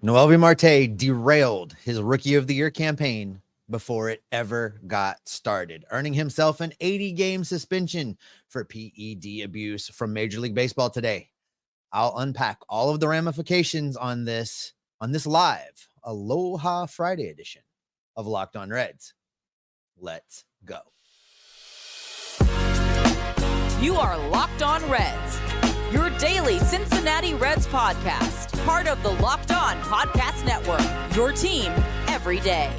Noelvi Marte derailed his Rookie of the Year campaign before it ever got started, earning himself an 80-game suspension for PED abuse from Major League Baseball today. I'll unpack all of the ramifications on this live Aloha Friday edition of Locked On Reds. Let's go. You are Locked On Reds, your daily Cincinnati Reds podcast, part of the Locked On Podcast Network, your team every day.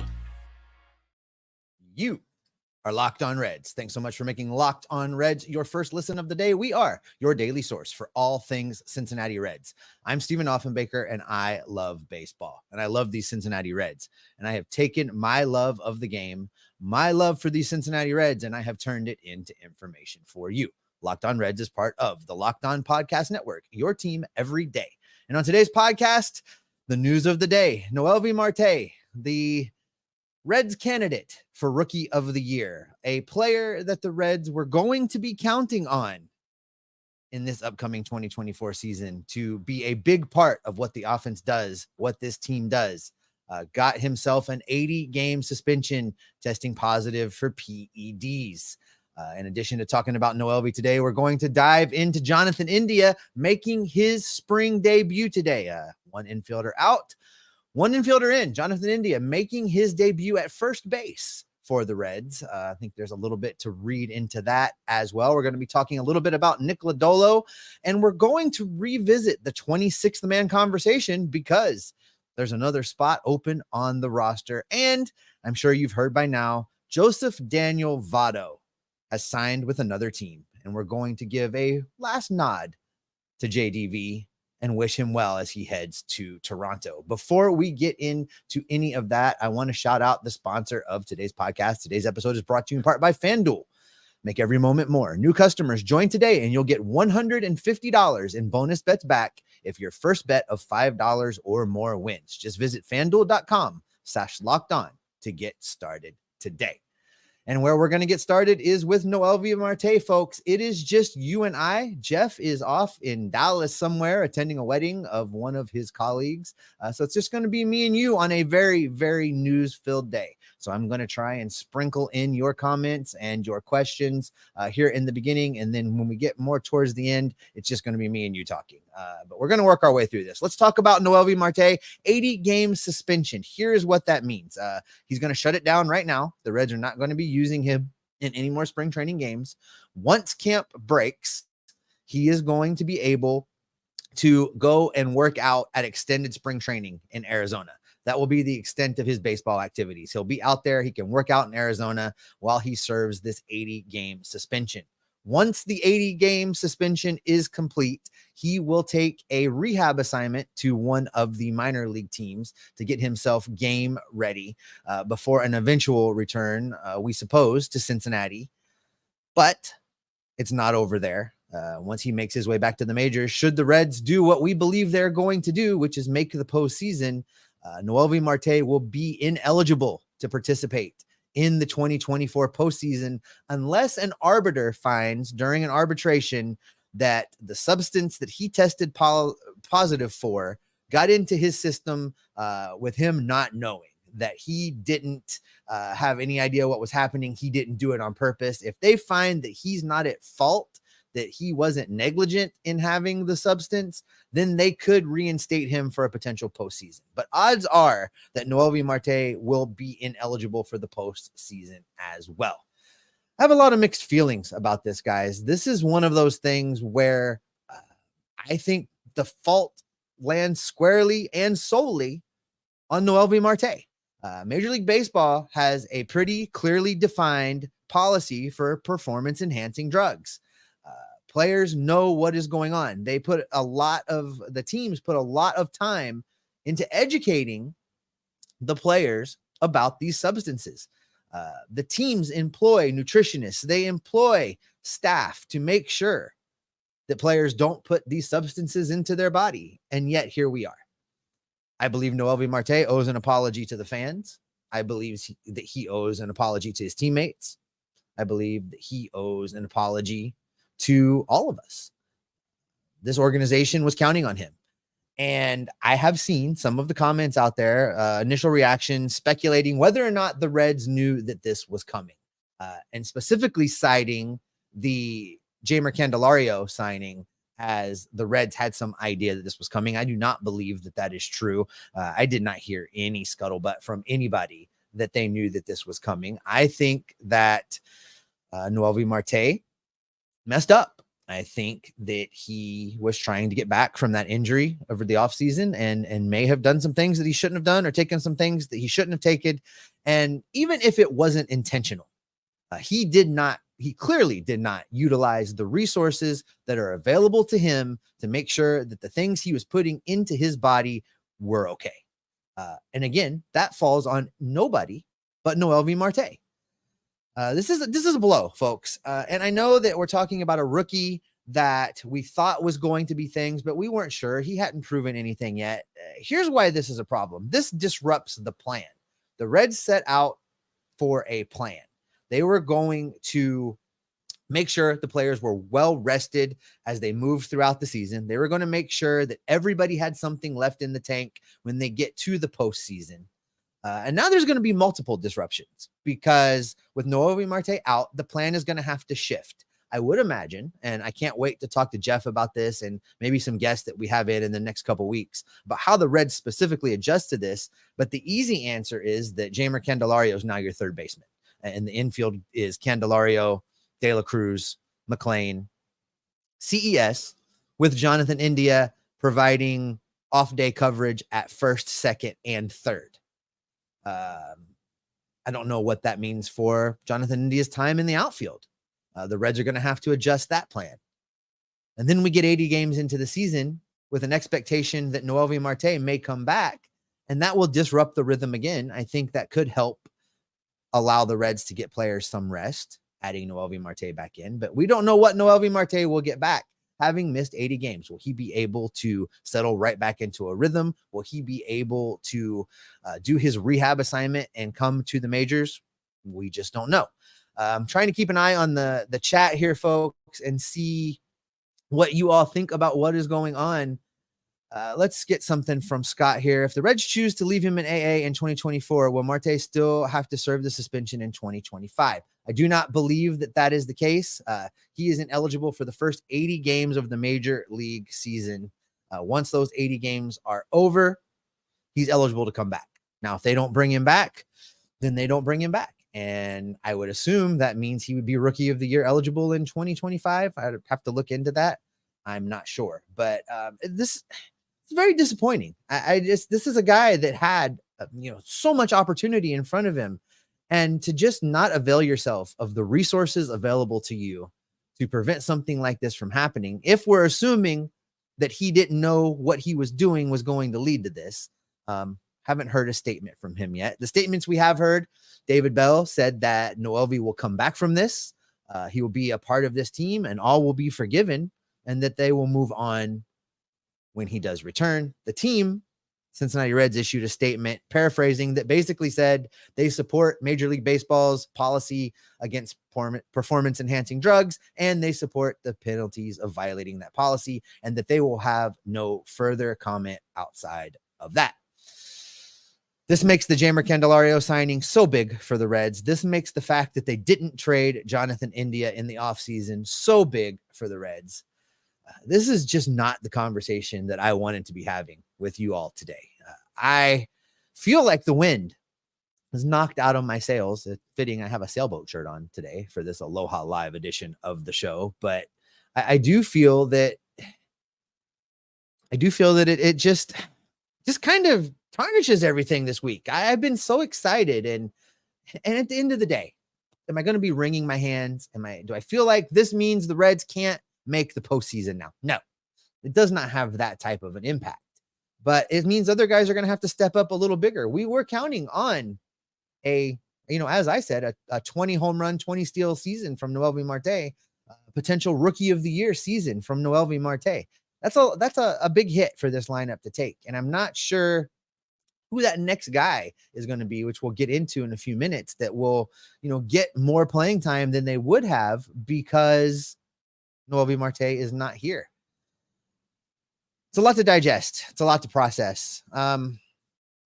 You are Locked On Reds. Thanks so much for making Locked On Reds your first listen of the day. We are your daily source for all things Cincinnati Reds. I'm Stephen Offenbaker, and I love baseball, and I love these Cincinnati Reds. And I have taken my love of the game, my love for these Cincinnati Reds, and I have turned it into information for you. Locked On Reds is part of the Locked On Podcast Network, your team every day. And on today's podcast, the news of the day, Noelvi Marte, the Reds candidate for Rookie of the Year, a player that the Reds were going to be counting on in this upcoming 2024 season to be a big part of what the offense does, what this team does, got himself an 80-game suspension, testing positive for PEDs. In addition to talking about Noelvi today, we're going to dive into Jonathan India making his spring debut today. One infielder out, one infielder in. Jonathan India making his debut at first base for the Reds. I think there's a little bit to read into that as well. We're going to be talking a little bit about Nick Lodolo, and we're going to revisit the 26th man conversation because there's another spot open on the roster. And I'm sure you've heard by now, Joseph Daniel Votto has signed with another team, and we're going to give a last nod to JDV and wish him well as he heads to Toronto. Before we get into any of that, I want to shout out the sponsor of today's podcast. Today's episode is brought to you in part by FanDuel. Make every moment more. New customers join today and you'll get $150 in bonus bets back if your first bet of $5 or more wins. Just visit FanDuel.com/lockedon to get started today. And where we're going to get started is with Noelvi Marte, folks. It is just you and I. Jeff is off in Dallas somewhere attending a wedding of one of his colleagues. So it's just going to be me and you on a very, very news-filled day. So I'm going to try and sprinkle in your comments and your questions here in the beginning. And then when we get more towards the end, it's just going to be me and you talking. But we're going to work our way through this. Let's talk about Noelvi Marte, 80-game suspension. Here's what that means. He's going to shut it down right now. The Reds are not going to be using him in any more spring training games. Once camp breaks, he is going to be able to go and work out at extended spring training in Arizona. That will be the extent of his baseball activities. He'll be out there. He can work out in Arizona while he serves this 80-game suspension. Once the 80-game suspension is complete, he will take a rehab assignment to one of the minor league teams to get himself game ready before an eventual return, we suppose, to Cincinnati. But it's not over there. Once he makes his way back to the majors, should the Reds do what we believe they're going to do, which is make the postseason, Noelvi Marte will be ineligible to participate in the 2024 postseason unless an arbiter finds during an arbitration that the substance that he tested positive for got into his system with him not knowing, that he didn't have any idea what was happening. He didn't do it on purpose. If they find that he's not at fault, that he wasn't negligent in having the substance, then they could reinstate him for a potential postseason. But odds are that Noelvi Marte will be ineligible for the postseason as well. I have a lot of mixed feelings about this, guys. This is one of those things where I think the fault lands squarely and solely on Noelvi Marte. Major League Baseball has a pretty clearly defined policy for performance-enhancing drugs. Players know what is going on. The teams put a lot of time into educating the players about these substances. The teams employ nutritionists. They employ staff to make sure that players don't put these substances into their body. And yet here we are. I believe Noelvi Marte owes an apology to the fans. I believe that he owes an apology to his teammates. I believe that he owes an apology to all of us. This organization was counting on him. And I have seen some of the comments out there, initial reactions, speculating whether or not the Reds knew that this was coming, and specifically citing the Jeimer Candelario signing as the Reds had some idea that this was coming. I do not believe that that is true. I did not hear any scuttlebutt from anybody that they knew that this was coming. I think that Noelvi Marte messed up. I think that he was trying to get back from that injury over the offseason and may have done some things that he shouldn't have done or taken some things that he shouldn't have taken. And even if it wasn't intentional, he clearly did not utilize the resources that are available to him to make sure that the things he was putting into his body were okay. And again, that falls on nobody but Noelvi Marte. This is a blow, folks. And I know that we're talking about a rookie that we thought was going to be things, but we weren't sure. He hadn't proven anything yet. Here's why this is a problem. This disrupts the plan. The Reds set out for a plan. They were going to make sure the players were well rested as they moved throughout the season. They were going to make sure that everybody had something left in the tank when they get to the postseason. And now there's going to be multiple disruptions because with Noelvi Marte out, the plan is going to have to shift. I would imagine, and I can't wait to talk to Jeff about this and maybe some guests that we have in the next couple of weeks about how the Reds specifically adjust to this. But the easy answer is that Jeimer Candelario is now your third baseman. And the infield is Candelario, De La Cruz, McLean, CES, with Jonathan India providing off-day coverage at first, second, and third. I don't know what that means for Jonathan India's time in the outfield. The Reds are going to have to adjust that plan. And then we get 80 games into the season with an expectation that Noelvi Marte may come back, and that will disrupt the rhythm again. I think that could help allow the Reds to get players some rest, adding Noelvi Marte back in. But we don't know what Noelvi Marte will get back, having missed 80 games. Will he be able to settle right back into a rhythm? Will he be able to do his rehab assignment and come to the majors? We just don't know. I'm trying to keep an eye on the chat here, folks, and see what you all think about what is going on. Let's get something from Scott here. If the Reds choose to leave him in AA in 2024, will Marte still have to serve the suspension in 2025? I do not believe that that is the case. He isn't eligible for the first 80 games of the major league season. Once those 80 games are over, he's eligible to come back. Now, if they don't bring him back, then they don't bring him back. And I would assume that means he would be Rookie of the Year eligible in 2025. I'd have to look into that. I'm not sure. But this is very disappointing. This is a guy that had so much opportunity in front of him. And to just not avail yourself of the resources available to you to prevent something like this from happening, if we're assuming that he didn't know what he was doing was going to lead to this. Haven't heard a statement from him yet. The statements we have heard, David Bell said that Noelvi will come back from this. He will be a part of this team and all will be forgiven and that they will move on when he does return. The team, Cincinnati Reds, issued a statement paraphrasing that basically said they support Major League Baseball's policy against performance enhancing drugs, and they support the penalties of violating that policy, and that they will have no further comment outside of that. This makes the Jeimer Candelario signing so big for the Reds. This makes the fact that they didn't trade Jonathan India in the offseason so big for the Reds. This is just not the conversation that I wanted to be having with you all today. I feel like the wind is knocked out of my sails. It's fitting I have a sailboat shirt on today for this Aloha Live edition of the show, but I do feel that it just kind of tarnishes everything this week. I've been so excited, and at the end of the day, am I going to be wringing my hands? Do I feel like this means the Reds can't make the postseason now? No, it does not have that type of an impact, but it means other guys are going to have to step up a little bigger. We were counting on as I said, a 20 home run, 20 steal season from Noelvi Marte, potential Rookie of the Year season from Noelvi Marte. That's a big hit for this lineup to take. And I'm not sure who that next guy is going to be, which we'll get into in a few minutes, that will, get more playing time than they would have because Noelvi Marte is not here. it's a lot to digest. It's a lot to process. I'm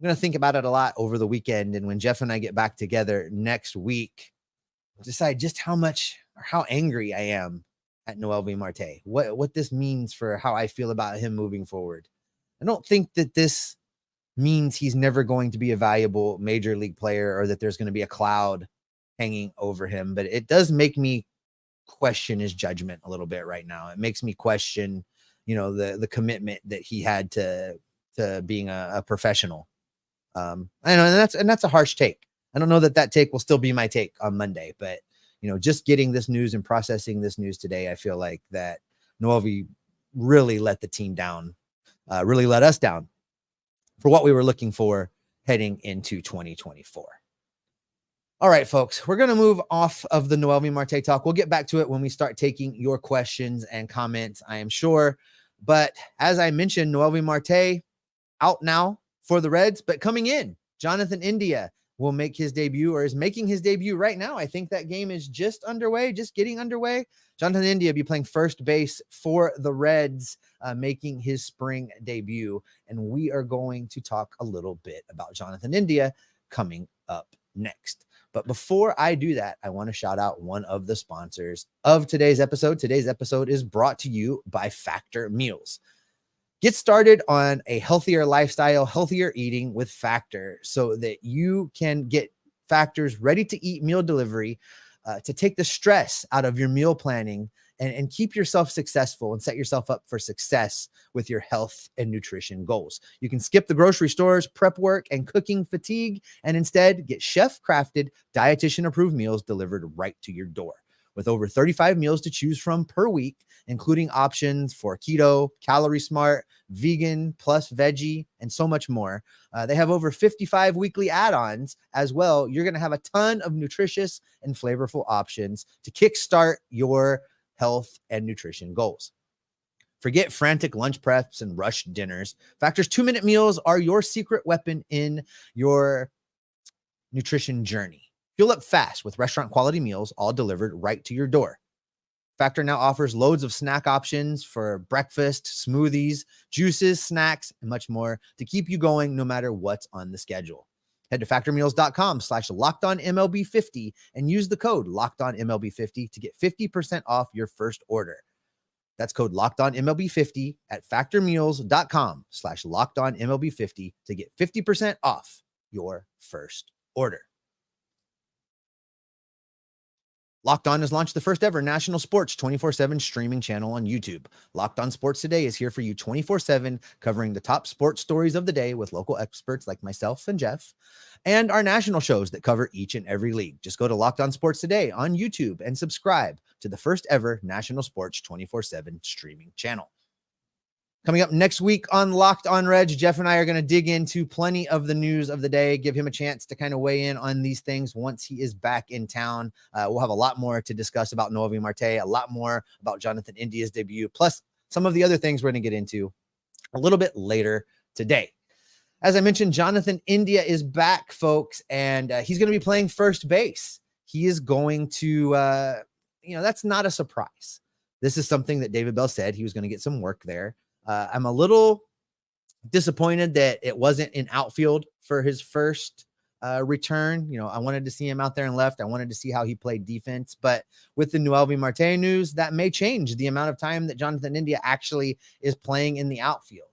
going to think about it a lot over the weekend. And when Jeff and I get back together next week, we'll decide just how much or how angry I am at Noelvi Marte, what this means for how I feel about him moving forward. I don't think that this means he's never going to be a valuable major league player or that there's going to be a cloud hanging over him, but it does make me question his judgment a little bit right now. It makes me question, the commitment that he had to being a professional. I know, and that's a harsh take. I don't know that take will still be my take on Monday, but just getting this news and processing this news today, I feel like that Noelvi really let the team down, really let us down for what we were looking for heading into 2024. All right, folks, we're going to move off of the Noelvi Marte talk. We'll get back to it when we start taking your questions and comments, I am sure. But as I mentioned, Noelvi Marte out now for the Reds, but coming in, Jonathan India will make his debut, or is making his debut right now. I think that game is just getting underway. Jonathan India will be playing first base for the Reds, making his spring debut. And we are going to talk a little bit about Jonathan India coming up next. But before I do that, I want to shout out one of the sponsors of today's episode. Today's episode is brought to you by Factor Meals. Get started on a healthier lifestyle, healthier eating with Factor so that you can get Factor's ready-to-eat meal delivery to take the stress out of your meal planning and keep yourself successful and set yourself up for success with your health and nutrition goals. You can skip the grocery stores, prep work, and cooking fatigue, and instead get chef-crafted, dietitian-approved meals delivered right to your door. With over 35 meals to choose from per week, including options for keto, calorie smart, vegan, plus veggie, and so much more. They have over 55 weekly add-ons as well. You're going to have a ton of nutritious and flavorful options to kickstart your health and nutrition goals. Forget frantic lunch preps and rushed dinners. Factor's 2-minute meals are your secret weapon in your nutrition journey. Fuel up fast with restaurant quality meals, all delivered right to your door. Factor now offers loads of snack options for breakfast, smoothies, juices, snacks, and much more to keep you going no matter what's on the schedule. Head to factormeals.com/LockedOnMLB50 and use the code LockedOnMLB50 to get 50% off your first order. That's code LockedOnMLB50 at factormeals.com/LockedOnMLB50 to get 50% off your first order. Locked On has launched the first ever national sports 24/7 streaming channel on YouTube. Locked On Sports Today is here for you 24/7, covering the top sports stories of the day with local experts like myself and Jeff, and our national shows that cover each and every league. Just go to Locked On Sports Today on YouTube and subscribe to the first ever national sports 24/7 streaming channel. Coming up next week on Locked On Reds, Jeff and I are going to dig into plenty of the news of the day, give him a chance to kind of weigh in on these things once he is back in town. We'll have a lot more to discuss about Noelvi Marte, a lot more about Jonathan India's debut, plus some of the other things we're going to get into a little bit later today. As I mentioned, Jonathan India is back, folks, and he's going to be playing first base. He is going to, that's not a surprise. This is something that David Bell said he was going to get some work there. I'm a little disappointed that it wasn't in outfield for his first return. I wanted to see him out there in left. I wanted to see how he played defense. But with the Noelvi Marte news, that may change the amount of time that Jonathan India actually is playing in the outfield.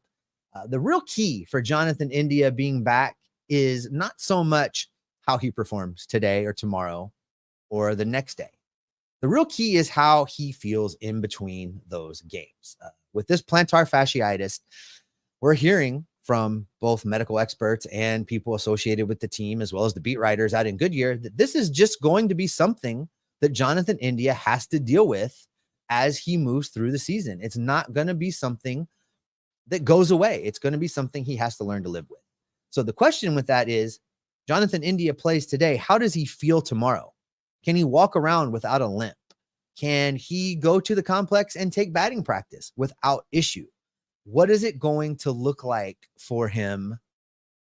The real key for Jonathan India being back is not so much how he performs today or tomorrow or the next day. The real key is how he feels in between those games. With this plantar fasciitis, we're hearing from both medical experts and people associated with the team, as well as the beat writers out in Goodyear, that this is just going to be something that Jonathan India has to deal with as he moves through the season. It's not going to be something that goes away. It's going to be something he has to learn to live with. So the question with that is, Jonathan India plays today. How does he feel tomorrow? Can he walk around without a limp? Can he go to the complex and take batting practice without issue? What is it going to look like for him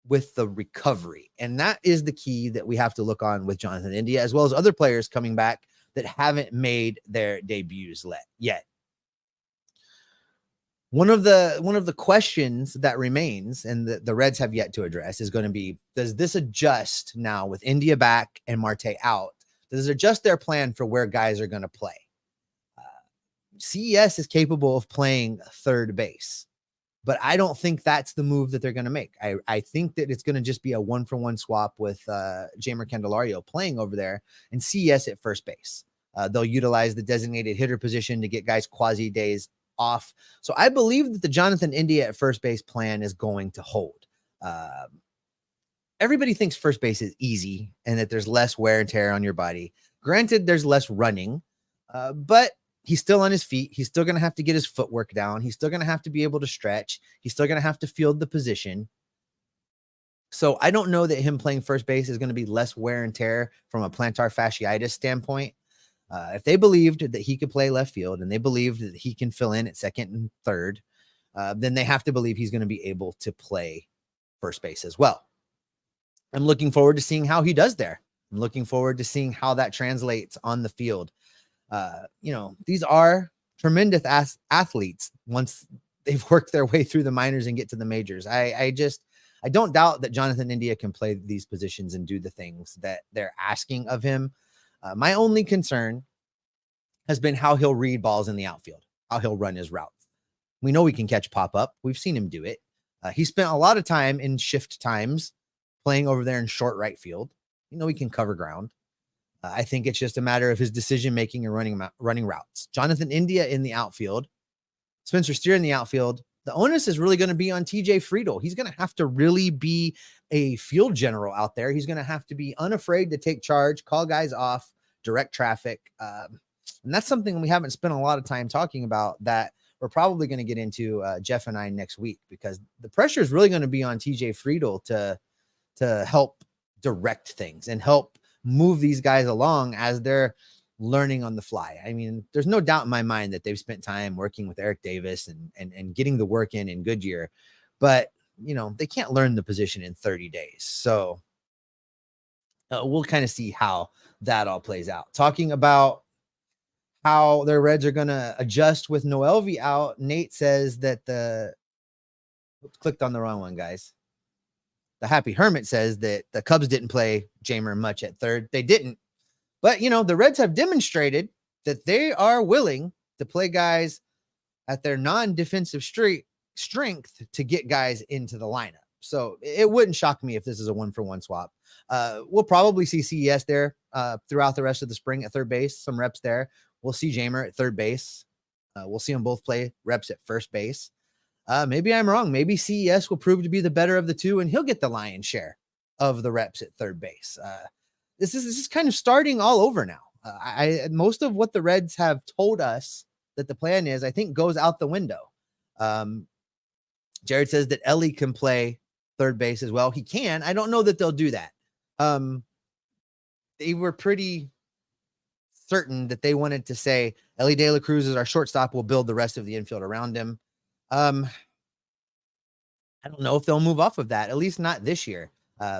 with the recovery? And that is the key that we have to look on with Jonathan India, as well as other players coming back that haven't made their debuts yet. One of the questions that remains and the Reds have yet to address is going to be, does this adjust now with India back and Marte out? Does it adjust their plan for where guys are going to play? CES is capable of playing third base, but I don't think that's the move that they're going to make. I think that it's going to just be a 1-for-1 swap with Jeimer Candelario playing over there and CES at first base. They'll utilize the designated hitter position to get guys quasi days off. So I believe that the Jonathan India at first base plan is going to hold. Everybody thinks first base is easy and that there's less wear and tear on your body. Granted, there's less running, but he's still on his feet. He's still going to have to get his footwork down. He's still going to have to be able to stretch. He's still going to have to field the position. So I don't know that him playing first base is going to be less wear and tear from a plantar fasciitis standpoint. If they believed that he could play left field and they believed that he can fill in at second and third, then they have to believe he's going to be able to play first base as well. I'm looking forward to seeing how he does there. I'm looking forward to seeing how that translates on the field. These are tremendous athletes once they've worked their way through the minors and get to the majors. I don't doubt that Jonathan India can play these positions and do the things that they're asking of him. My only concern has been how he'll read balls in the outfield, how he'll run his routes. We know he can catch pop up. We've seen him do it. He spent a lot of time in shift times playing over there in short right field. He can cover ground. I think it's just a matter of his decision-making and running routes. Jonathan India in the outfield, Spencer Steer in the outfield. The onus is really going to be on TJ Friedel. He's going to have to really be a field general out there. He's going to have to be unafraid to take charge, call guys off, direct traffic. And that's something we haven't spent a lot of time talking about that we're probably going to get into, Jeff and I, next week, because the pressure is really going to be on TJ Friedel to help direct things and help move these guys along as they're learning on the fly. I mean, there's no doubt in my mind that they've spent time working with Eric Davis and getting the work in Goodyear, but they can't learn the position in 30 days. So we'll kind of see how that all plays out. Talking about how their Reds are going to adjust with Noelvi out, Nate says that clicked on the wrong one, guys. The Happy Hermit says that the Cubs didn't play Jeimer much at third. They didn't. But, the Reds have demonstrated that they are willing to play guys at their non-defensive strength to get guys into the lineup. So it wouldn't shock me if this is a 1-for-1 swap. We'll probably see CES there throughout the rest of the spring at third base, some reps there. We'll see Jeimer at third base. We'll see them both play reps at first base. Maybe I'm wrong. Maybe CES will prove to be the better of the two, and he'll get the lion's share of the reps at third base. This is kind of starting all over now. Most of what the Reds have told us that the plan is, I think, goes out the window. Jared says that Ellie can play third base as well. He can. I don't know that they'll do that. They were pretty certain that they wanted to say Ellie De La Cruz is our shortstop. We'll build the rest of the infield around him. I don't know if they'll move off of that, at least not this year.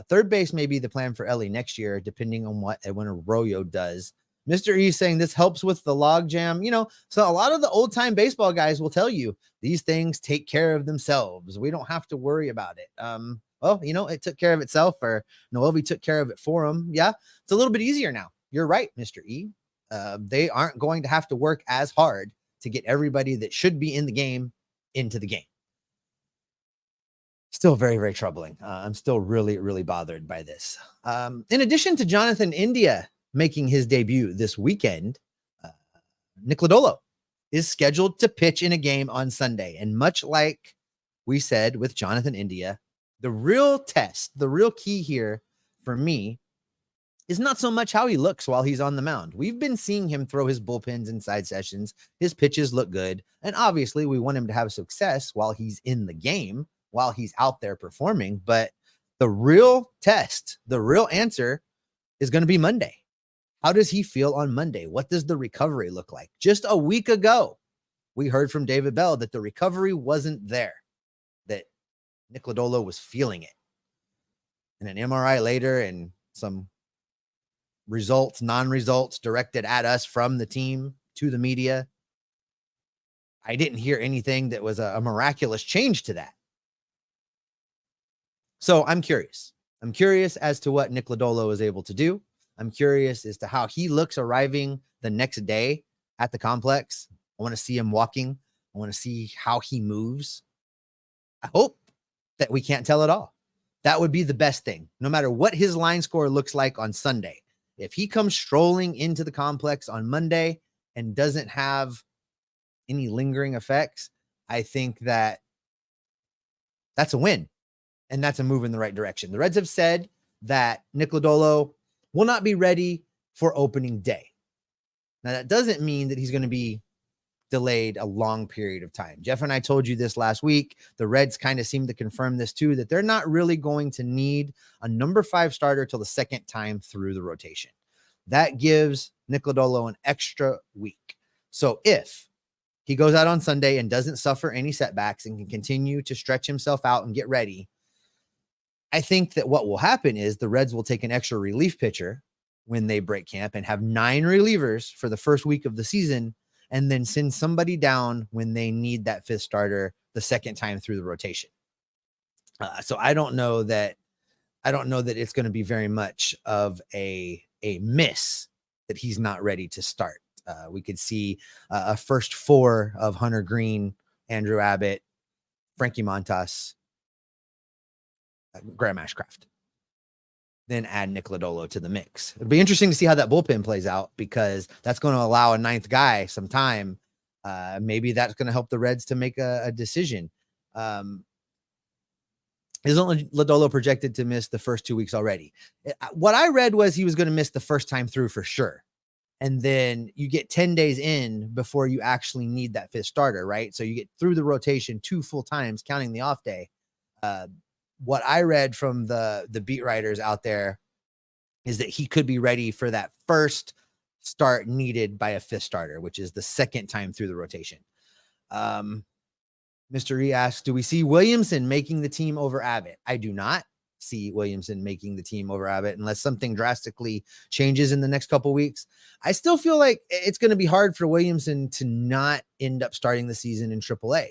Third base may be the plan for Ellie next year, depending on what Edwin Arroyo does. Mr. E saying this helps with the log jam. So a lot of the old time baseball guys will tell you these things take care of themselves. We don't have to worry about it. It took care of itself, or Noelvi took care of it for him. Yeah, it's a little bit easier now. You're right, Mr. E. They aren't going to have to work as hard to get everybody that should be in the game into the game. Still very, very troubling. I'm still really, really bothered by this. In addition to Jonathan India making his debut this weekend, Nick Lodolo is scheduled to pitch in a game on Sunday. And much like we said with Jonathan India, the real test, the real key here for me is not so much how he looks while he's on the mound. We've been seeing him throw his bullpens in side sessions. His pitches look good. And obviously we want him to have success while he's in the game, while he's out there performing. But the real test, the real answer is going to be Monday. How does he feel on Monday? What does the recovery look like? Just a week ago, we heard from David Bell that the recovery wasn't there, that Nick Lodolo was feeling it. And an MRI later and some results, non-results directed at us from the team to the media I didn't hear anything that was a miraculous change to that. So I'm curious. I'm curious as to what Nick Lodolo is able to do. I'm curious as to how he looks arriving the next day at the complex. I want to see him walking. I want to see how he moves. I hope that we can't tell at all. That would be the best thing. No matter what his line score looks like on Sunday, if he comes strolling into the complex on Monday and doesn't have any lingering effects, I think that that's a win. And that's a move in the right direction. The Reds have said that Nick Lodolo will not be ready for opening day. Now, that doesn't mean that he's going to be delayed a long period of time. Jeff and I told you this last week. The Reds kind of seem to confirm this too, that they're not really going to need a number 5 starter till the second time through the rotation. That gives Nick Lodolo an extra week. So if he goes out on Sunday and doesn't suffer any setbacks and can continue to stretch himself out and get ready, I think that what will happen is the Reds will take an extra relief pitcher when they break camp and have 9 relievers for the first week of the season, and then send somebody down when they need that 5th starter the second time through the rotation. So I don't know that it's going to be very much of a miss that he's not ready to start. We could see a first 4 of Hunter Green, Andrew Abbott, Frankie Montas, Graham Ashcraft, then add Nick Lodolo to the mix. It'll be interesting to see how that bullpen plays out, because that's going to allow a 9th guy some time. Maybe that's going to help the Reds to make a decision. Isn't Lodolo projected to miss the first 2 weeks already? What I read was he was going to miss the first time through for sure. And then you get 10 days in before you actually need that 5th starter, right? So you get through the rotation 2 full times, counting the off day. What I read from the beat writers out there is that he could be ready for that first start needed by a 5th starter, which is the second time through the rotation. Mr. E asks, do we see Williamson making the team over Abbott? I do not see Williamson making the team over Abbott unless something drastically changes in the next couple weeks. I still feel like it's going to be hard for Williamson to not end up starting the season in AAA.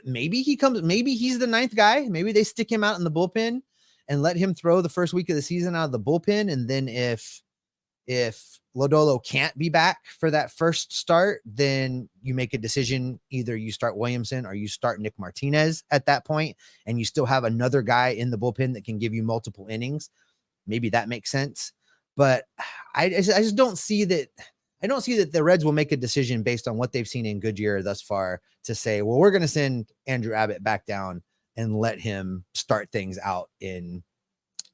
Maybe he's the 9th guy. Maybe they stick him out in the bullpen and let him throw the first week of the season out of the bullpen. And then if Lodolo can't be back for that first start, then you make a decision. Either you start Williamson or you start Nick Martinez at that point, and you still have another guy in the bullpen that can give you multiple innings. Maybe that makes sense. But I just don't see that. I don't see that the Reds will make a decision based on what they've seen in Goodyear thus far to say, well, we're going to send Andrew Abbott back down and let him start things out in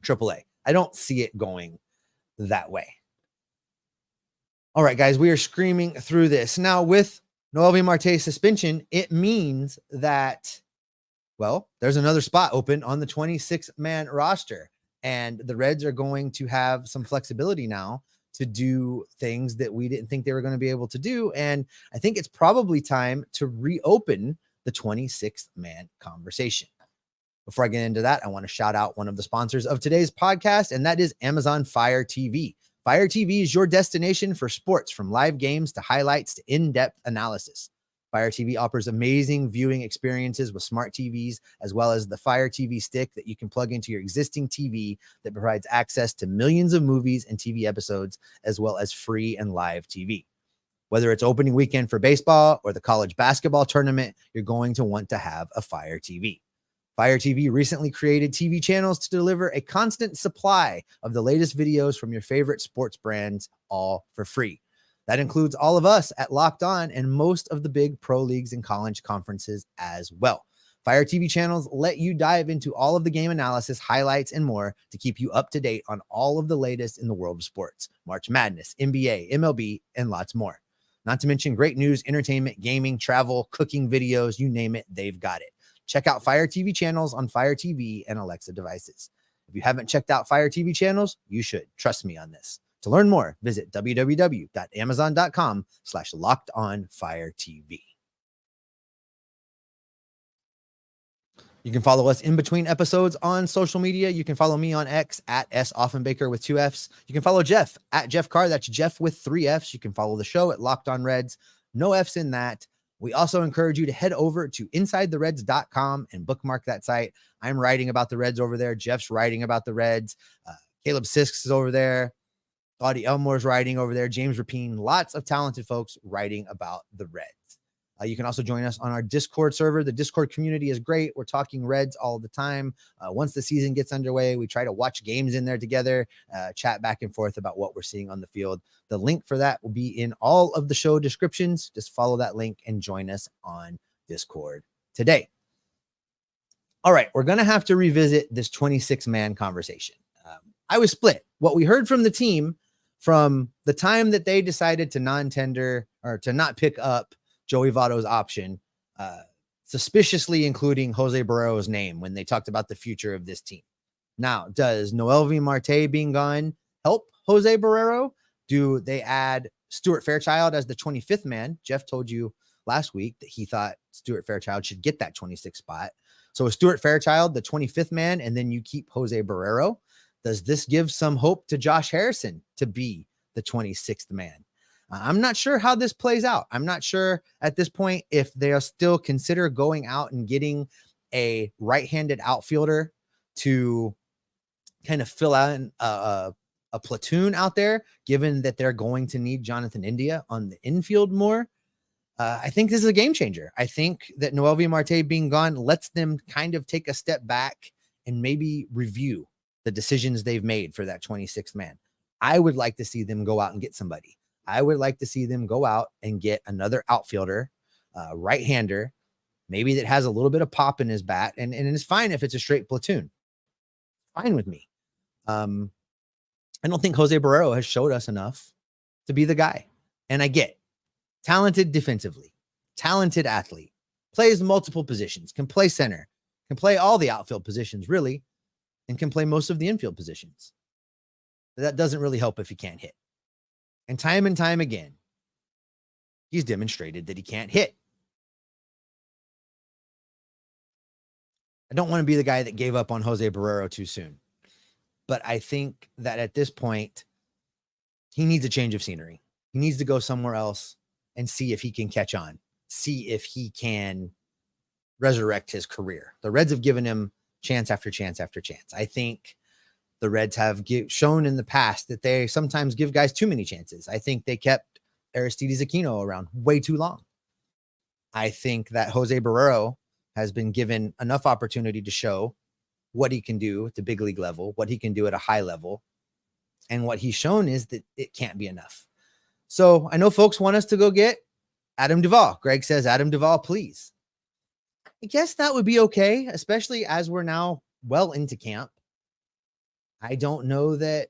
AAA. I don't see it going that way. All right, guys, we are screaming through this. Now, with Noelvi Marte's suspension, it means that, well, there's another spot open on the 26-man roster, and the Reds are going to have some flexibility now to do things that we didn't think they were going to be able to do. And I think it's probably time to reopen the 26th-man conversation. Before I get into that, I want to shout out one of the sponsors of today's podcast, and that is Amazon Fire TV. Fire TV is your destination for sports, from live games to highlights to in-depth analysis. Fire TV offers amazing viewing experiences with smart TVs, as well as the Fire TV stick that you can plug into your existing TV that provides access to millions of movies and TV episodes, as well as free and live TV. Whether it's opening weekend for baseball or the college basketball tournament, you're going to want to have a Fire TV. Fire TV recently created TV channels to deliver a constant supply of the latest videos from your favorite sports brands, all for free. That includes all of us at Locked On and most of the big pro leagues and college conferences as well. Fire TV channels let you dive into all of the game analysis, highlights, and more to keep you up to date on all of the latest in the world of sports, March Madness, NBA, MLB, and lots more. Not to mention great news, entertainment, gaming, travel, cooking videos, you name it, they've got it. Check out Fire TV channels on Fire TV and Alexa devices. If you haven't checked out Fire TV channels, you should. Trust me on this. To learn more, visit www.amazon.com/lockedonfiretv. You can follow us in between episodes on social media. You can follow me on X at @Offenbaker with 2 Fs. You can follow Jeff at Jeff Carr. That's Jeff with 3 Fs. You can follow the show at Locked On Reds. No Fs in that. We also encourage you to head over to InsideTheReds.com and bookmark that site. I'm writing about the Reds over there. Jeff's writing about the Reds. Caleb Sisks is over there. Audie Elmore's writing over there. James Rapine. Lots of talented folks writing about the Reds. You can also join us on our Discord server. The Discord community is great. We're talking Reds all the time. Once the season gets underway, we try to watch games in there together, chat back and forth about what we're seeing on the field. The link for that will be in all of the show descriptions. Just follow that link and join us on Discord today. All right, we're going to have to revisit this 26-man conversation. I was split. What we heard from the team from the time that they decided to non-tender or to not pick up Joey Votto's option, suspiciously including Jose Barrero's name when they talked about the future of this team. Now, does Noelvi Marte being gone help Jose Barrero? Do they add Stuart Fairchild as the 25th man? Jeff told you last week that he thought Stuart Fairchild should get that 26th spot. So is Stuart Fairchild the 25th man, and then you keep Jose Barrero? Does this give some hope to Josh Harrison to be the 26th man? I'm not sure how this plays out. I'm not sure at this point if they'll still consider going out and getting a right-handed outfielder to kind of fill out a platoon out there, given that they're going to need Jonathan India on the infield more. I think this is a game changer. I think that Noelvi Marte being gone lets them kind of take a step back and maybe review the decisions they've made for that 26th man. I would like to see them go out and get somebody. I would like to see them go out and get another outfielder, right-hander, maybe that has a little bit of pop in his bat, and it's fine if it's a straight platoon. Fine with me. I don't think Jose Barrero has showed us enough to be the guy. And I get talented defensively, talented athlete, plays multiple positions, can play center, can play all the outfield positions, really, and can play most of the infield positions. But that doesn't really help if he can't hit. And time again, he's demonstrated that he can't hit. I don't want to be the guy that gave up on Jose Barrero too soon, but I think that at this point, he needs a change of scenery. He needs to go somewhere else and see if he can catch on, see if he can resurrect his career. The Reds have given him chance after chance after chance. I think the Reds have shown in the past that they sometimes give guys too many chances. I think they kept Aristides Aquino around way too long. I think that Jose Barrero has been given enough opportunity to show what he can do at the big league level, what he can do at a high level. And what he's shown is that it can't be enough. So I know folks want us to go get Adam Duvall. Greg says, Adam Duvall, please. I guess that would be okay, especially as we're now well into camp. I don't know that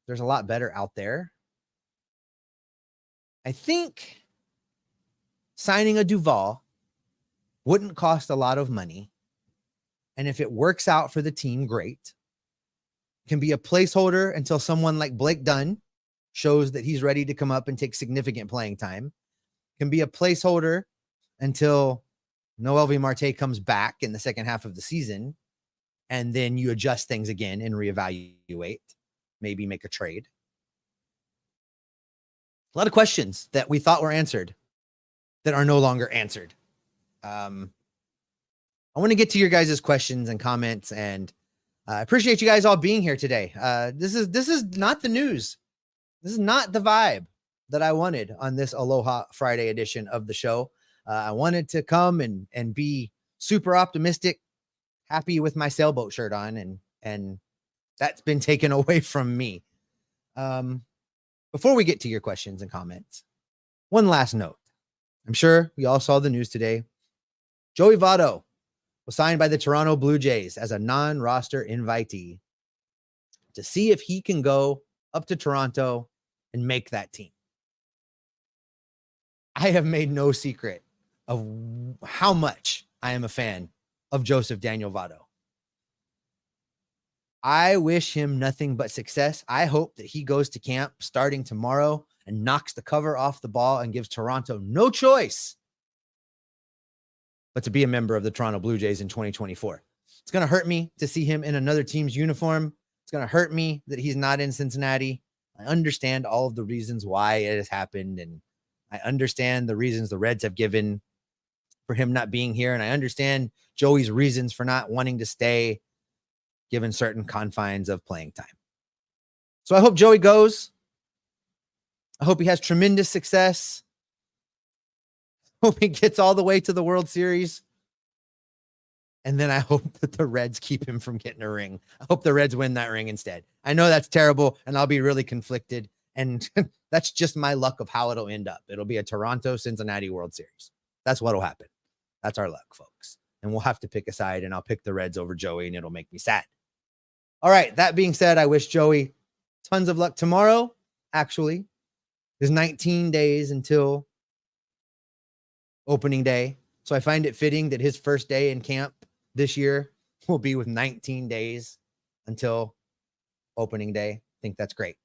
there's a lot better out there. I think signing a Duvall wouldn't cost a lot of money. And if it works out for the team, great. Can be a placeholder until someone like Blake Dunn shows that he's ready to come up and take significant playing time. Can be a placeholder until Noelvi Marte comes back in the second half of the season. And then you adjust things again and reevaluate, maybe make a trade. A lot of questions that we thought were answered that are no longer answered. I want to get to your guys' questions and comments, and I appreciate you guys all being here today. This is not the news. This is not the vibe that I wanted on this Aloha Friday edition of the show. I wanted to come and be super optimistic, happy with my sailboat shirt on, and that's been taken away from me. Before we get to your questions and comments, one last note. I'm sure we all saw the news today. Joey Votto was signed by the Toronto Blue Jays as a non-roster invitee to see if he can go up to Toronto and make that team. I have made no secret of how much I am a fan of Joseph Daniel Votto. I wish him nothing but success. I hope that he goes to camp starting tomorrow and knocks the cover off the ball and gives Toronto no choice but to be a member of the Toronto Blue Jays in 2024. It's going to hurt me to see him in another team's uniform. It's going to hurt me that he's not in Cincinnati. I understand all of the reasons why it has happened, and I understand the reasons the Reds have given for him not being here, and I understand Joey's reasons for not wanting to stay given certain confines of playing time. So I hope Joey goes. I hope he has tremendous success. Hope he gets all the way to the World Series. And then I hope that the Reds keep him from getting a ring. I hope the Reds win that ring instead. I know that's terrible, and I'll be really conflicted. And that's just my luck of how it'll end up. It'll be a Toronto-Cincinnati World Series. That's what'll happen. That's our luck, folks. And we'll have to pick a side, and I'll pick the Reds over Joey, and it'll make me sad. All right, that being said, I wish Joey tons of luck. Tomorrow, actually, is 19 days until opening day. So I find it fitting that his first day in camp this year will be with 19 days until opening day. I think that's great.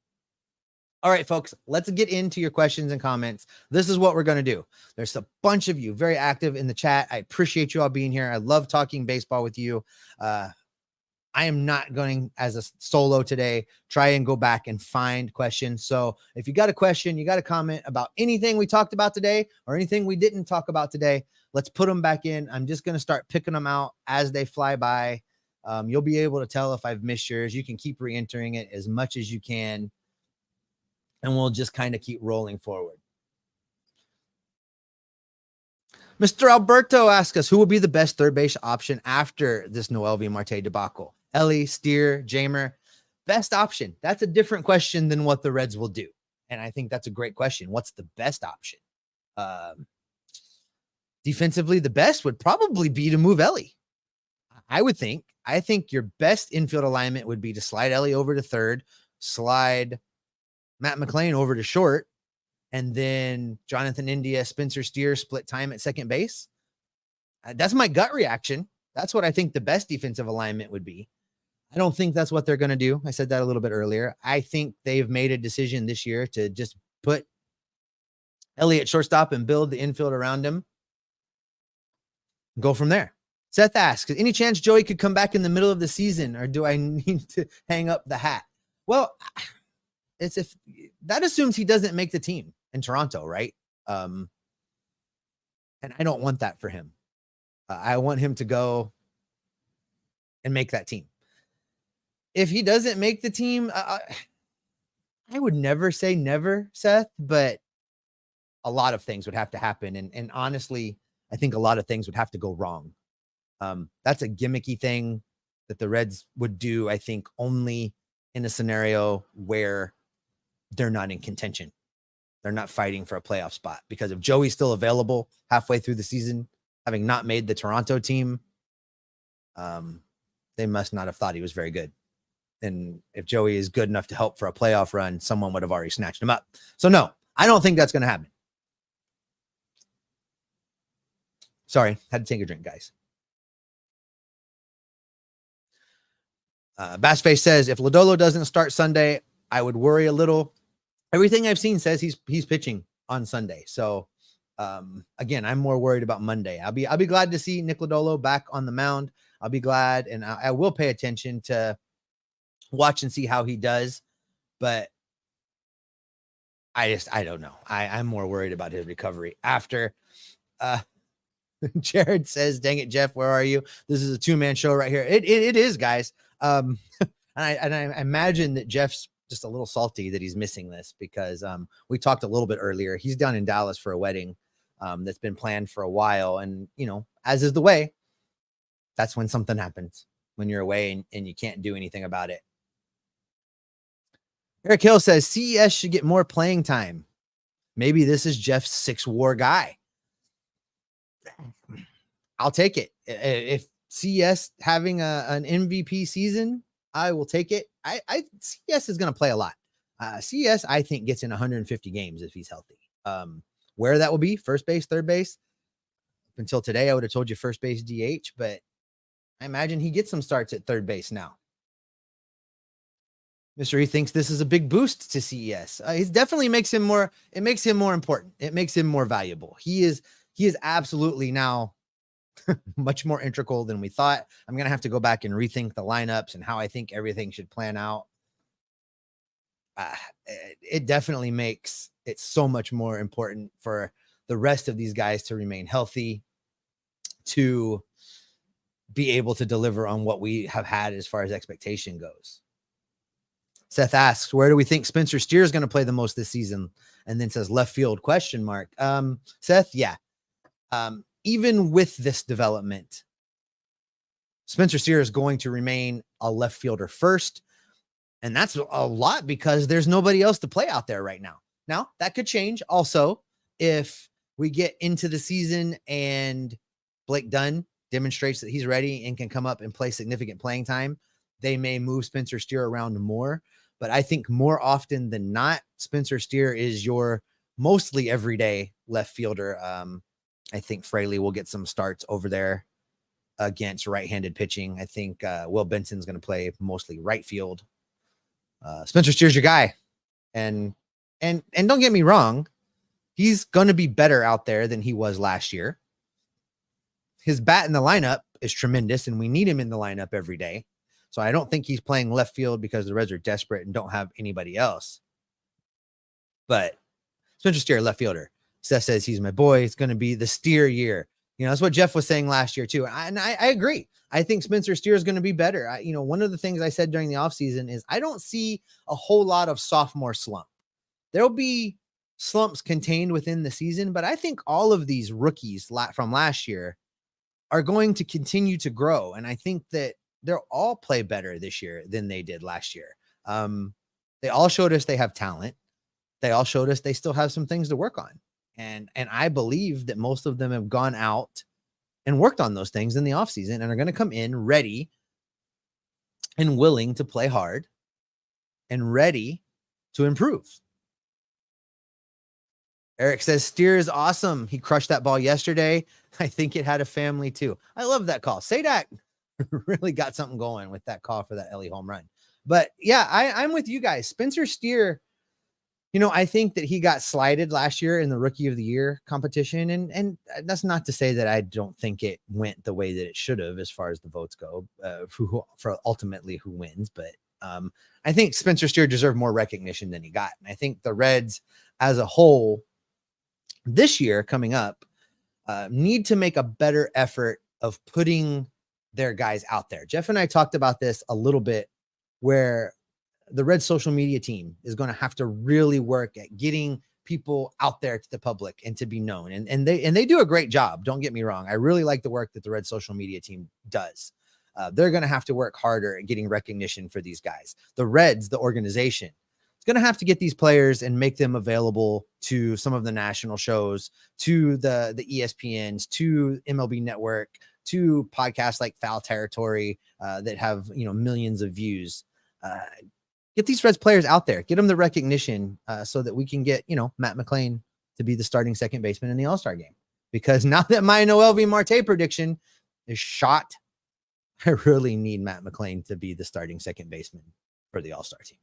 All right, folks, let's get into your questions and comments. This is what we're going to do. There's a bunch of you very active in the chat. I appreciate you all being here. I love talking baseball with you. I am not going as a solo today, try and go back and find questions. So if you got a question, you got a comment about anything we talked about today or anything we didn't talk about today, let's put them back in. I'm just going to start picking them out as they fly by. You'll be able to tell if I've missed yours. You can keep re-entering it as much as you can, and we'll just kind of keep rolling forward. Mr. Alberto asks us, who will be the best third base option after this Noelvi Marte debacle? Ellie, Steer, Jamer, best option. That's a different question than what the Reds will do. And I think that's a great question. What's the best option? Defensively, the best would probably be to move Ellie. I think your best infield alignment would be to slide Ellie over to third, slide Matt McLean over to short, and then Jonathan India, Spencer Steer split time at second base. That's my gut reaction. That's what I think the best defensive alignment would be. I don't think that's what they're going to do. I said that a little bit earlier. I think they've made a decision this year to just put Ellie at shortstop and build the infield around him. Go from there. Seth asks, any chance Joey could come back in the middle of the season, or do I need to hang up the hat? Well, it's if that assumes he doesn't make the team in Toronto, right? And I don't want that for him. I want him to go and make that team. If he doesn't make the team, I would never say never, Seth, but a lot of things would have to happen. And honestly, I think a lot of things would have to go wrong. That's a gimmicky thing that the Reds would do, I think, only in a scenario where they're not in contention. They're not fighting for a playoff spot, because if Joey's still available halfway through the season, having not made the Toronto team, they must not have thought he was very good. And if Joey is good enough to help for a playoff run, someone would have already snatched him up. So no, I don't think that's going to happen. Sorry, had to take a drink, guys. Bassface says, if Lodolo doesn't start Sunday, I would worry a little. Everything I've seen says he's pitching on Sunday. So again, I'm more worried about Monday. I'll be glad to see Nick Lodolo back on the mound. I'll be glad, and I will pay attention to watch and see how he does. But I don't know. I'm more worried about his recovery after. Jared says, dang it, Jeff, where are you? This is a two-man show right here. It is, guys. And I imagine that Jeff's just a little salty that he's missing this, because we talked a little bit earlier. He's down in Dallas for a wedding that's been planned for a while. And, you know, as is the way, that's when something happens, when you're away and you can't do anything about it. Eric Hill says, CES should get more playing time. Maybe this is Jeff's 6 WAR guy. I'll take it. If CES having an MVP season, I will take it. CES is going to play a lot. CES, I think, gets in 150 games if he's healthy. Where that will be, first base, third base. Up until today, I would have told you first base DH, but I imagine he gets some starts at third base now. Mr. E thinks this is a big boost to CES. It definitely makes him more. It makes him more important. It makes him more valuable. He is absolutely now much more integral than we thought. I'm going to have to go back and rethink the lineups and how I think everything should plan out. It definitely makes it so much more important for the rest of these guys to remain healthy, to be able to deliver on what we have had as far as expectation goes. Seth asks, where do we think Spencer Steer is going to play the most this season? And then says left field ? Seth, yeah. Even with this development, Spencer Steer is going to remain a left fielder first. And that's a lot because there's nobody else to play out there right now. Now, that could change also if we get into the season and Blake Dunn demonstrates that he's ready and can come up and play significant playing time. They may move Spencer Steer around more. But I think more often than not, Spencer Steer is your mostly everyday left fielder. I think Fraley will get some starts over there against right-handed pitching. I think Will Benson's going to play mostly right field. Spencer Steer's your guy. And don't get me wrong, he's going to be better out there than he was last year. His bat in the lineup is tremendous, and we need him in the lineup every day. So I don't think he's playing left field because the Reds are desperate and don't have anybody else. But Spencer Steer, left fielder. Seth says he's my boy. It's going to be the Steer year. You know, that's what Jeff was saying last year too. And I agree. I think Spencer Steer is going to be better. One of the things I said during the offseason is I don't see a whole lot of sophomore slump. There'll be slumps contained within the season, but I think all of these rookies from last year are going to continue to grow. And I think that they'll all play better this year than they did last year. They all showed us they have talent. They all showed us they still have some things to work on. And I believe that most of them have gone out and worked on those things in the offseason and are going to come in ready and willing to play hard and ready to improve. Eric says Steer is awesome. He crushed that ball yesterday. I think it had a family too. I love that call. Sadak really got something going with that call for that Ellie home run. But yeah, I'm with you guys. Spencer Steer, I think that he got slighted last year in the Rookie of the Year competition. And that's not to say that I don't think it went the way that it should have as far as the votes go for ultimately who wins. But I think Spencer Steer deserved more recognition than he got. And I think the Reds as a whole this year coming up need to make a better effort of putting their guys out there. Jeff and I talked about this a little bit, where the Red social media team is going to have to really work at getting people out there to the public and to be known. And they do a great job. Don't get me wrong. I really like the work that the Red social media team does. They're going to have to work harder at getting recognition for these guys. The Reds, the organization, is going to have to get these players and make them available to some of the national shows, to the ESPNs, to MLB Network, to podcasts like Foul Territory that have, millions of views. Get these Reds players out there, get them the recognition so that we can get, Matt McClain to be the starting second baseman in the All-Star game. Because now that my Noelvi Marte prediction is shot, I really need Matt McClain to be the starting second baseman for the All-Star team.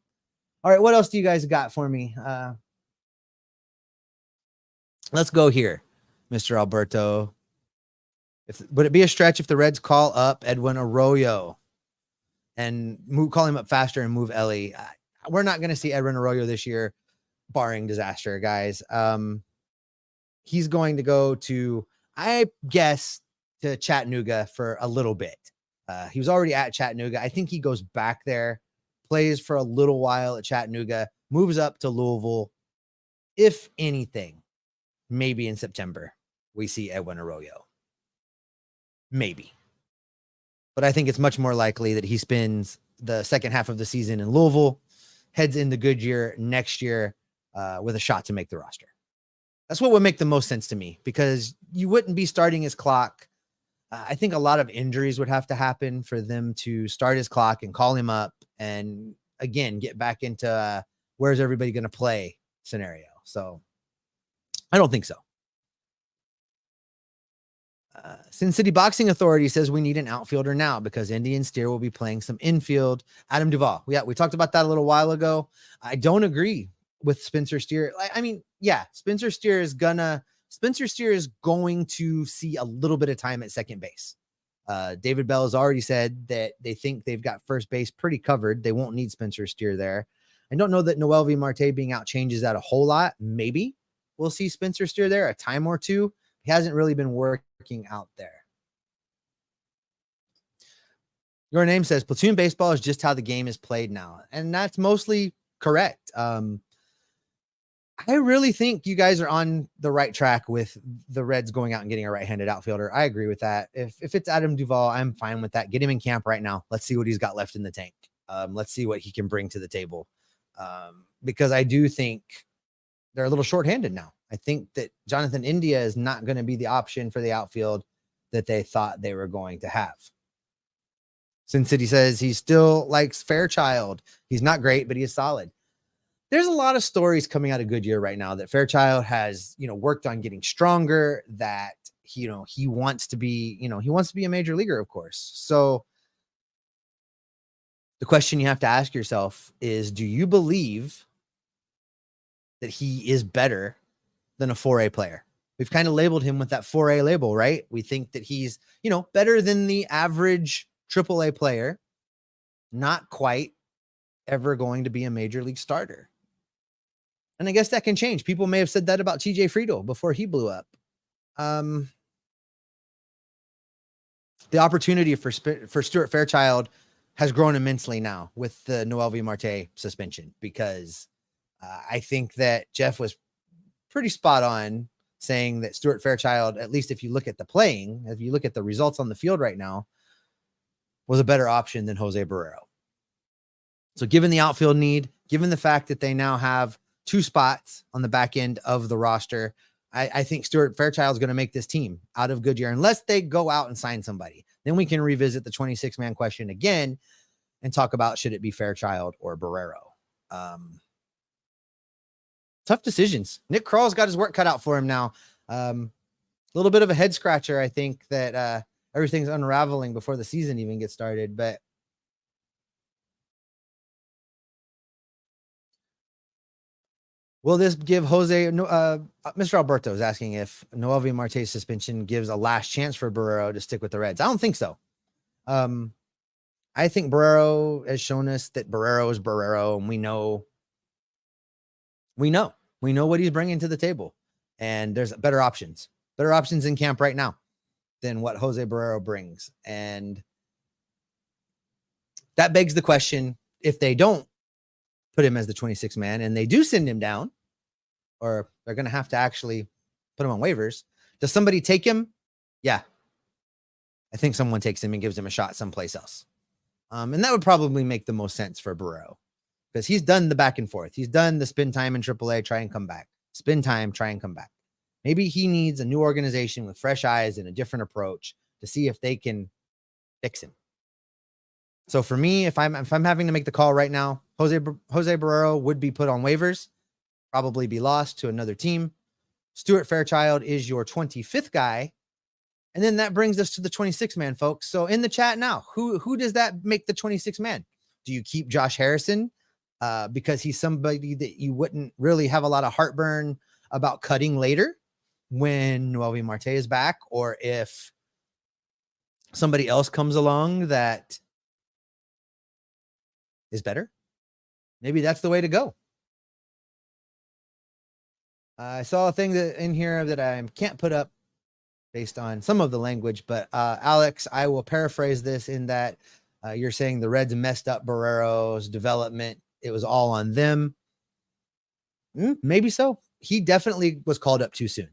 All right, what else do you guys got for me? Let's go here, Mr. Alberto. Would it be a stretch if the Reds call up Edwin Arroyo and call him up faster and move Ellie? We're not going to see Edwin Arroyo this year, barring disaster, guys. He's going to go to, I guess, to Chattanooga for a little bit. He was already at Chattanooga. I think he goes back there, plays for a little while at Chattanooga, moves up to Louisville. If anything, maybe in September, we see Edwin Arroyo. Maybe. But I think it's much more likely that he spends the second half of the season in Louisville, heads into Goodyear next year with a shot to make the roster. That's what would make the most sense to me, because you wouldn't be starting his clock. I think a lot of injuries would have to happen for them to start his clock and call him up and, again, get back into where's everybody going to play scenario. So I don't think so. Sin City Boxing Authority says we need an outfielder now because Indian Steer will be playing some infield. Adam Duvall. Yeah, we talked about that a little while ago. I don't agree with Spencer Steer. Spencer Steer is gonna Spencer Steer is going to see a little bit of time at second base. David Bell has already said that they think they've got first base pretty covered. They won't need Spencer Steer there. I don't know that Noelvi Marte being out changes that a whole lot. Maybe we'll see Spencer Steer there a time or two. He hasn't really been working out there. Your name says platoon baseball is just how the game is played now. And that's mostly correct. I really think you guys are on the right track with the Reds going out and getting a right-handed outfielder. I agree with that. If it's Adam Duvall, I'm fine with that. Get him in camp right now. Let's see what he's got left in the tank. Let's see what he can bring to the table. Because I do think they're a little shorthanded now. I think that Jonathan India is not going to be the option for the outfield that they thought they were going to have. Sin City says he still likes Fairchild. He's not great, but he is solid. There's a lot of stories coming out of Goodyear right now that Fairchild has, worked on getting stronger, that he wants to be, he wants to be a major leaguer, of course. So the question you have to ask yourself is, do you believe that he is better than a 4A player? We've kind of labeled him with that 4A label, right? We think that he's, better than the average AAA player, not quite ever going to be a major league starter. And I guess that can change. People may have said that about TJ Friedel before he blew up. The opportunity for Stuart Fairchild has grown immensely now with the Noelvi Marte suspension, because I think that Jeff was pretty spot on saying that Stuart Fairchild, at least if you look at if you look at the results on the field right now, was a better option than Jose Barrero. So given the outfield need, given the fact that they now have 2 spots on the back end of the roster, I think Stuart Fairchild is going to make this team out of Goodyear, unless they go out and sign somebody. Then we can revisit the 26-man question again and talk about, should it be Fairchild or Barrero? Tough decisions. Nick Krall's got his work cut out for him now. A little bit of a head scratcher. I think that everything's unraveling before the season even gets started, but will this give Mr. Alberto is asking if Noelvi Marte's suspension gives a last chance for Barrero to stick with the Reds. I don't think so. I think Barrero has shown us that Barrero is Barrero, and we know what he's bringing to the table, and there's better options in camp right now than what Jose Barrero brings. And that begs the question, if they don't put him as the 26th man and they do send him down, or they're going to have to actually put him on waivers, does somebody take him? Yeah. I think someone takes him and gives him a shot someplace else. And that would probably make the most sense for Barrero, because he's done the back and forth. He's done the spend time in AAA, try and come back. Spend time, try and come back. Maybe he needs a new organization with fresh eyes and a different approach to see if they can fix him. So for me, if I'm having to make the call right now, Jose Barrero would be put on waivers, probably be lost to another team. Stuart Fairchild is your 25th guy. And then that brings us to the 26th man, folks. So in the chat now, who does that make the 26th man? Do you keep Josh Harrison because he's somebody that you wouldn't really have a lot of heartburn about cutting later when Noelvi Marte is back, or if somebody else comes along that is better? Maybe that's the way to go. I saw a thing that in here that I can't put up based on some of the language, but Alex, I will paraphrase this in that you're saying the Reds messed up Barrero's development. It was all on them. Maybe so. He definitely was called up too soon.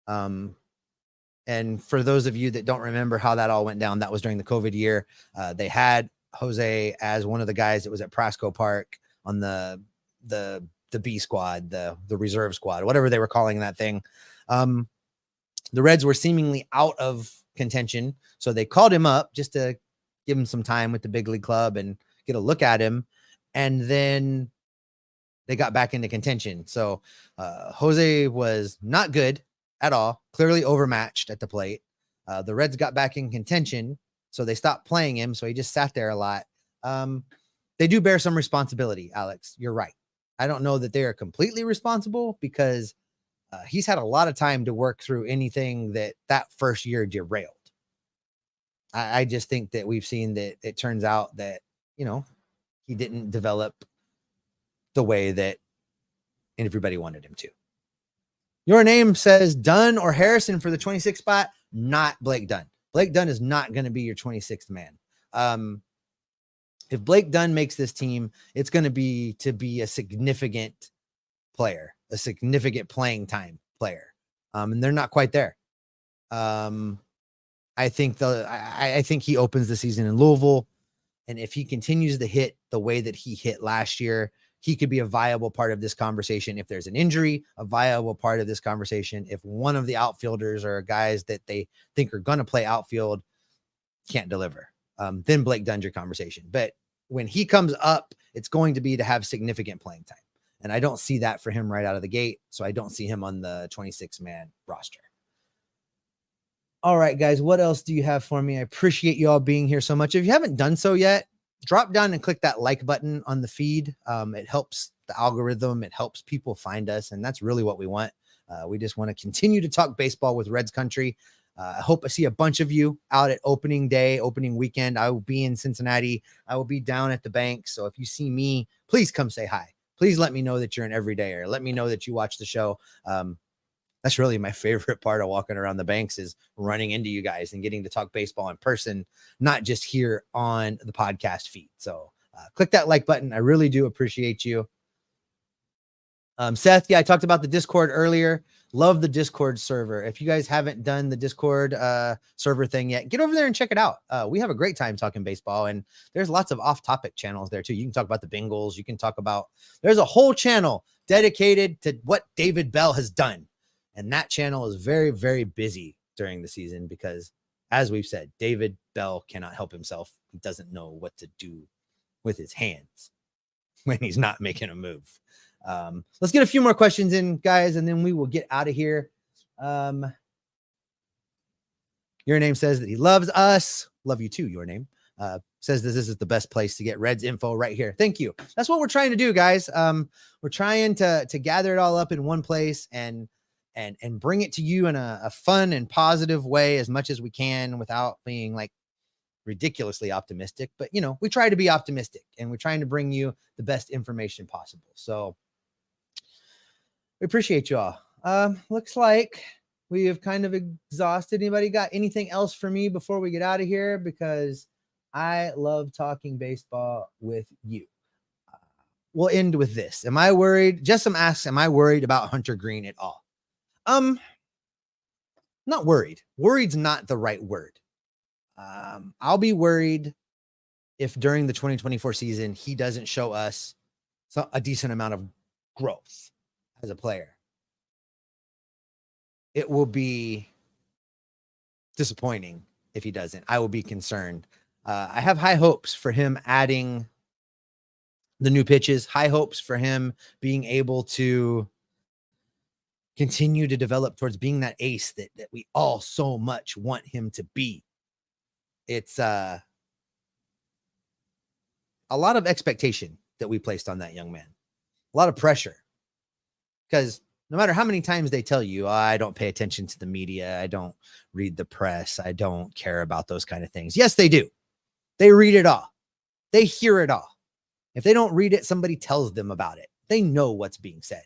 And for those of you that don't remember how that all went down, that was during the COVID year. They had Jose as one of the guys that was at Prasco Park on the B squad, the reserve squad, whatever they were calling that thing. The Reds were seemingly out of contention, so they called him up just to give him some time with the big league club and get a look at him. And then they got back into contention. So Jose was not good at all, clearly overmatched at the plate. The Reds got back in contention, so they stopped playing him. So he just sat there a lot. They do bear some responsibility, Alex. You're right. I don't know that they are completely responsible, because He's had a lot of time to work through anything that first year derailed. I just think that we've seen that it turns out that, he didn't develop the way that everybody wanted him to. Your name says Dunn or Harrison for the 26th spot, not Blake Dunn. Blake Dunn is not going to be your 26th man. If Blake Dunn makes this team, it's going to be a significant player, a significant playing time player. And they're not quite there. I think he opens the season in Louisville. And if he continues to hit the way that he hit last year, he could be a viable part of this conversation. If there's an injury, a viable part of this conversation. If one of the outfielders or guys that they think are going to play outfield can't deliver, then Blake Dunn's your conversation. But when he comes up, it's going to be to have significant playing time. And I don't see that for him right out of the gate. So I don't see him on the 26-man roster. All right, guys, what else do you have for me? I appreciate you all being here so much. If you haven't done so yet, drop down and click that like button on the feed. It helps the algorithm. It helps people find us. And that's really what we want. We just want to continue to talk baseball with Reds Country. I hope I see a bunch of you out at opening day, opening weekend. I will be in Cincinnati. I will be down at the bank. So if you see me, please come say hi. Please let me know that you're an everydayer. Let me know that you watch the show. That's really my favorite part of walking around the banks is running into you guys and getting to talk baseball in person, not just here on the podcast feed. So click that like button. I really do appreciate you. Seth, I talked about the Discord earlier. Love the Discord server. If you guys haven't done the Discord server thing yet, get over there and check it out. We have a great time talking baseball, and there's lots of off-topic channels there too. You can talk about the Bengals. You can talk about, there's a whole channel dedicated to what David Bell has done. And that channel is very, very busy during the season because, as we've said, David Bell cannot help himself. He doesn't know what to do with his hands when he's not making a move. Let's get a few more questions in, guys, and then we will get out of here. Your name says that he loves us. Love you too, your name. Says this is the best place to get Reds info right here. Thank you. That's what we're trying to do, guys. We're trying to gather it all up in one place and bring it to you in a fun and positive way as much as we can without being like ridiculously optimistic. But, we try to be optimistic and we're trying to bring you the best information possible. So we appreciate you all. Looks like we have kind of exhausted. Anybody got anything else for me before we get out of here? Because I love talking baseball with you. We'll end with this. Am I worried? Jessam asks, am I worried about Hunter Green at all? Not worried. Worried's not the right word. I'll be worried if during the 2024 season, he doesn't show us a decent amount of growth as a player. It will be disappointing if he doesn't. I will be concerned. I have high hopes for him adding the new pitches, high hopes for him being able to continue to develop towards being that ace that we all so much want him to be. It's a lot of expectation that we placed on that young man, a lot of pressure, because no matter how many times they tell you, I don't pay attention to the media, I don't read the press, I don't care about those kind of things. Yes, they do. They read it all. They hear it all. If they don't read it, somebody tells them about it. They know what's being said.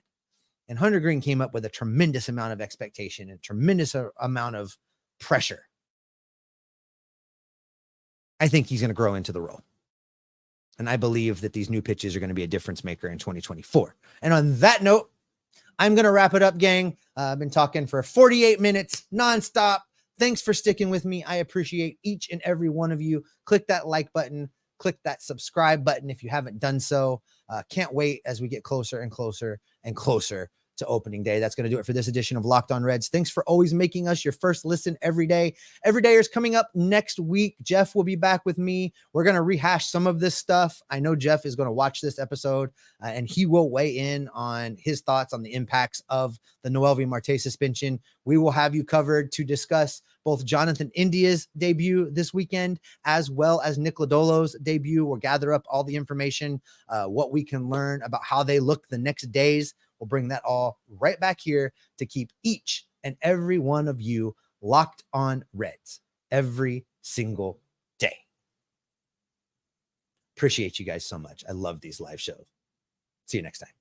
And Hunter Green came up with a tremendous amount of expectation and tremendous amount of pressure. I think he's going to grow into the role. And I believe that these new pitches are going to be a difference maker in 2024. And on that note, I'm going to wrap it up, gang. I've been talking for 48 minutes nonstop. Thanks for sticking with me. I appreciate each and every one of you. Click that like button. Click that subscribe button if you haven't done so. Can't wait as we get closer and closer and closer to opening day. That's going to do it for this edition of Locked On Reds. Thanks for always making us your first listen every day. Everydayers coming up next week. Jeff will be back with me. We're going to rehash some of this stuff. I know Jeff is going to watch this episode and he will weigh in on his thoughts on the impacts of the Noelvi Marte suspension. We will have you covered to discuss both Jonathan India's debut this weekend, as well as Nick Lodolo's debut. We'll gather up all the information, what we can learn about how they look the next days We'll bring that all right back here to keep each and every one of you locked on Reds every single day. Appreciate you guys so much. I love these live shows. See you next time.